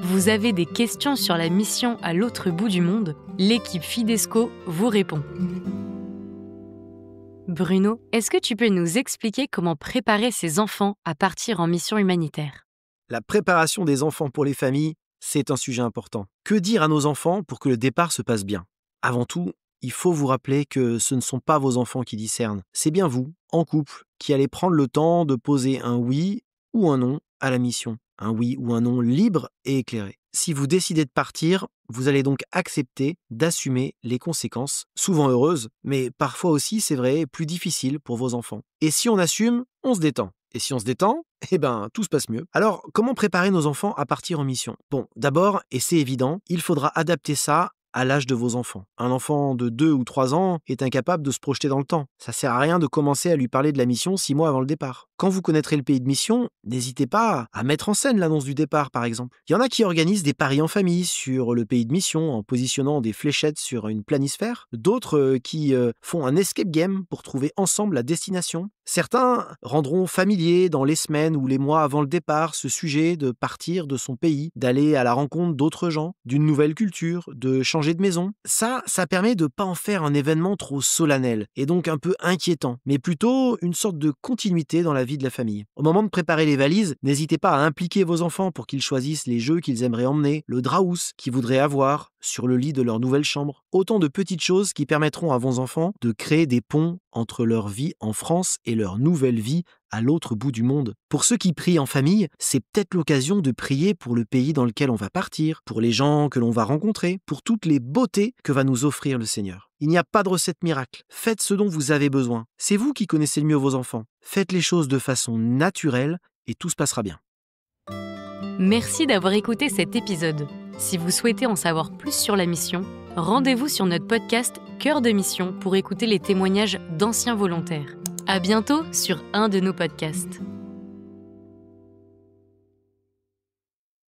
Vous avez des questions sur la mission à l'autre bout du monde? L'équipe Fidesco vous répond. Bruno, est-ce que tu peux nous expliquer comment préparer ses enfants à partir en mission humanitaire? La préparation des enfants pour les familles, c'est un sujet important. Que dire à nos enfants pour que le départ se passe bien? Avant tout, il faut vous rappeler que ce ne sont pas vos enfants qui discernent. C'est bien vous, en couple, qui allez prendre le temps de poser un oui ou un non à la mission. Un oui ou un non libre et éclairé. Si vous décidez de partir, vous allez donc accepter d'assumer les conséquences, souvent heureuses, mais parfois aussi, c'est vrai, plus difficiles pour vos enfants. Et si on assume, on se détend. Et si on se détend, tout se passe mieux. Alors, comment préparer nos enfants à partir en mission? Bon, d'abord, et c'est évident, il faudra adapter ça à l'âge de vos enfants. Un enfant de 2 ou 3 ans est incapable de se projeter dans le temps. Ça sert à rien de commencer à lui parler de la mission 6 mois avant le départ. Quand vous connaîtrez le pays de mission, n'hésitez pas à mettre en scène l'annonce du départ, par exemple. Il y en a qui organisent des paris en famille sur le pays de mission en positionnant des fléchettes sur une planisphère. D'autres qui font un escape game pour trouver ensemble la destination. Certains rendront familier dans les semaines ou les mois avant le départ ce sujet de partir de son pays, d'aller à la rencontre d'autres gens, d'une nouvelle culture, de changer de maison. Ça permet de ne pas en faire un événement trop solennel et donc un peu inquiétant, mais plutôt une sorte de continuité dans la vie de la famille. Au moment de préparer les valises, n'hésitez pas à impliquer vos enfants pour qu'ils choisissent les jeux qu'ils aimeraient emmener, le draus qu'ils voudraient avoir sur le lit de leur nouvelle chambre. Autant de petites choses qui permettront à vos enfants de créer des ponts entre leur vie en France et leur nouvelle vie à l'autre bout du monde. Pour ceux qui prient en famille, c'est peut-être l'occasion de prier pour le pays dans lequel on va partir, pour les gens que l'on va rencontrer, pour toutes les beautés que va nous offrir le Seigneur. Il n'y a pas de recette miracle. Faites ce dont vous avez besoin. C'est vous qui connaissez le mieux vos enfants. Faites les choses de façon naturelle et tout se passera bien. Merci d'avoir écouté cet épisode. Si vous souhaitez en savoir plus sur la mission, rendez-vous sur notre podcast Cœur de Mission pour écouter les témoignages d'anciens volontaires. À bientôt sur un de nos podcasts.